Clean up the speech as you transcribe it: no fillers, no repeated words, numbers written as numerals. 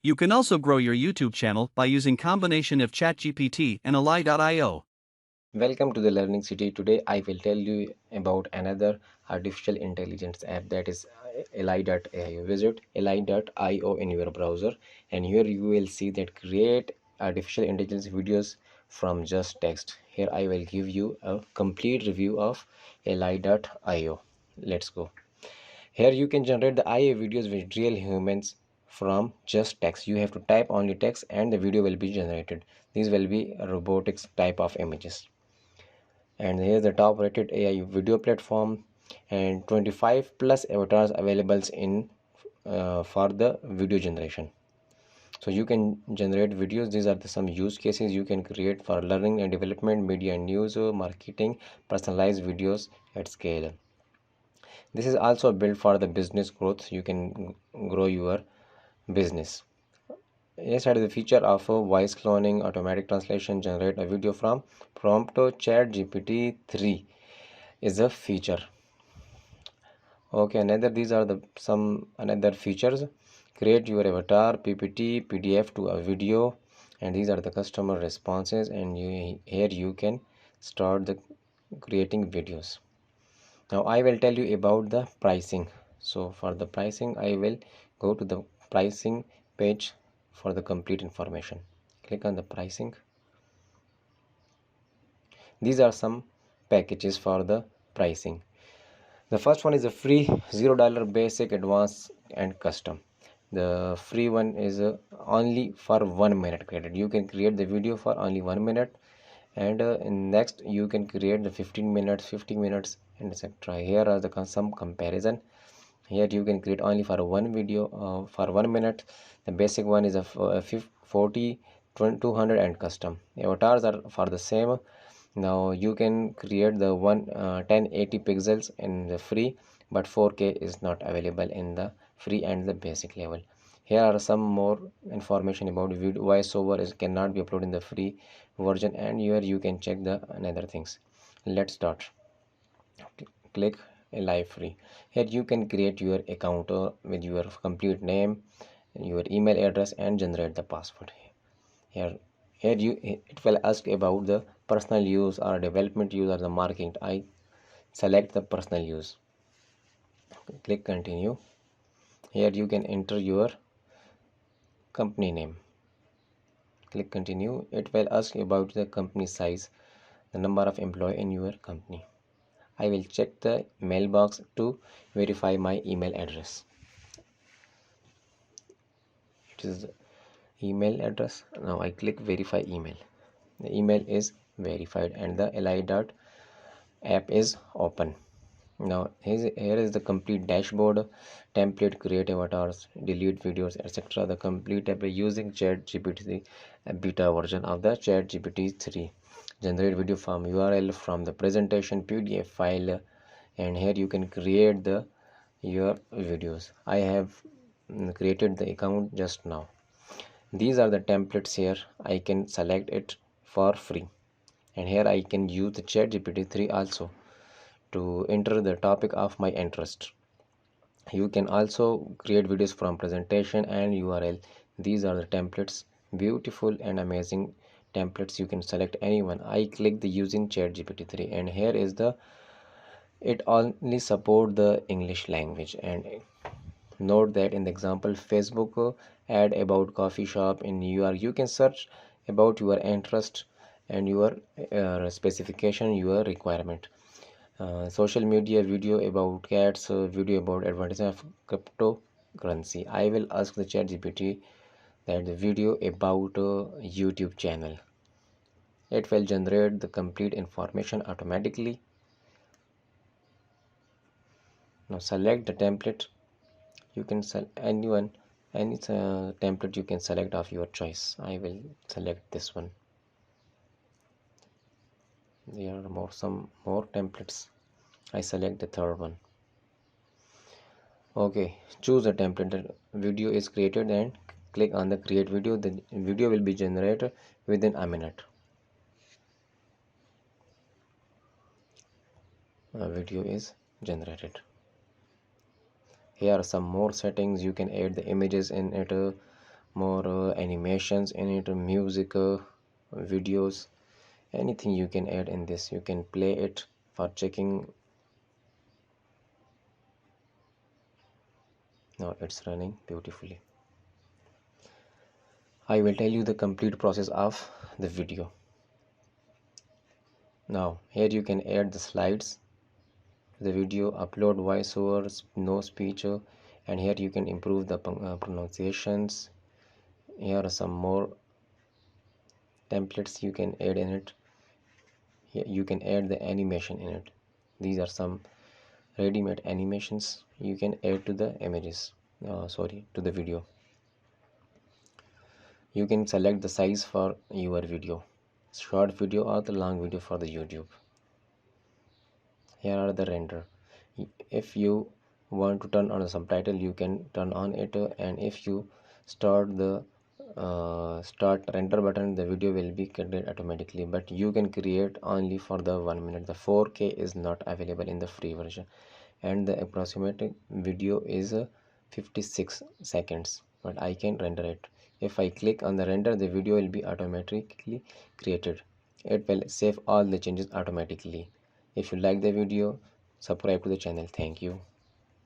You can also grow your YouTube channel by using combination of ChatGPT and elai.io. Welcome to the Learning City. Today I will tell you about another artificial intelligence app, that is elai.io. Visit elai.io in your browser and here you will see that create artificial intelligence videos from just text. Here I will give you a complete review of elai.io. Let's go. Here you can generate the IA videos with real humans from just text. You have to type only text and the video will be generated. These will be robotics type of images. And here's the top rated AI video platform and 25 plus avatars available in for the video generation. So you can generate videos. These are some use cases you can create for learning and development, media and news, marketing, personalized videos at scale. This is also built for the business growth. You can grow your business. Yes, had the feature of voice cloning, automatic translation, generate a video from prompt to chat GPT 3 is a feature. Okay, another these are the some another features. Create your avatar, PPT, PDF to a video, and these are the customer responses. And here you can start the creating videos. Now I will tell you about the pricing. So for the pricing, I will go to the pricing page for the complete information. Click on the pricing. These are some packages for the pricing. The first one is a free $0 basic, advanced and custom. The free one is only for 1 minute credit. You can create the video for only 1 minute, and next you can create the 15 minutes, 50 minutes, and etc. Here are the some comparison. Here you can create only for one video for 1 minute. The basic one is a 40, 200 and custom. Avatars are for the same. Now you can create the 1080 pixels in the free, but 4K is not available in the free and the basic level. Here are some more information about video. Voiceover is cannot be uploaded in the free version, and here you can check the another things. Let's start. Click live free. Here you can create your account with your complete name, your email address, and generate the password. Here here you it will ask about the personal use or development use or the marketing. I select the personal use. Click continue. Here you can enter your company name. Click continue. It will ask about the company size, the number of employee in your company. I will check the mailbox to verify my email address. It is the email address. Now I click verify email. The email is verified and the li dot app is open. Now here is the complete dashboard, template, create avatars, delete videos, etc. The complete app using chat gpt, a beta version of the chat gpt 3. Generate video from url from the presentation pdf file, and here you can create the your videos. I have created the account just now. These are the templates. Here I can select it for free, and here I can use the chat gpt 3 also to enter the topic of my interest. You can also create videos from presentation and url. These are the templates, beautiful and amazing templates. You can select anyone. I click the using chat gpt 3, and here is the it only support the english language. And note that in the example facebook ad about coffee shop in New York, you can search about your interest and your specification, your requirement. Social media video about cats, video about advertising of cryptocurrency. I will ask the chat gpt that the video about youtube channel. It will generate the complete information automatically. Now select the template. You can select any template you can select of your choice. I will select this one. There are some more templates. I select the third one. Okay, choose a template. The video is created and click on the create video. The video will be generated within a minute. A video is generated. Here are some more settings. You can add the images in it, more animations in it, music, videos, anything you can add in this. You can play it for checking. Now it's running beautifully. I will tell you the complete process of the video. Now here you can add the slides to the video, upload voiceovers, no speech, and here you can improve the pronunciations. Here are some more templates you can add in it. Here you can add the animation in it. These are some ready-made animations you can add to the images, to the video. You can select the size for your video, short video or the long video for the YouTube. Here are the render. If you want to turn on the subtitle, you can turn on it, and if you start the start render button, the video will be created automatically, but you can create only for the 1 minute. The 4K is not available in the free version, and the approximate video is 56 seconds, but I can render it. If I click on the render, the video will be automatically created. It will save all the changes automatically. If you like the video, subscribe to the channel. Thank you.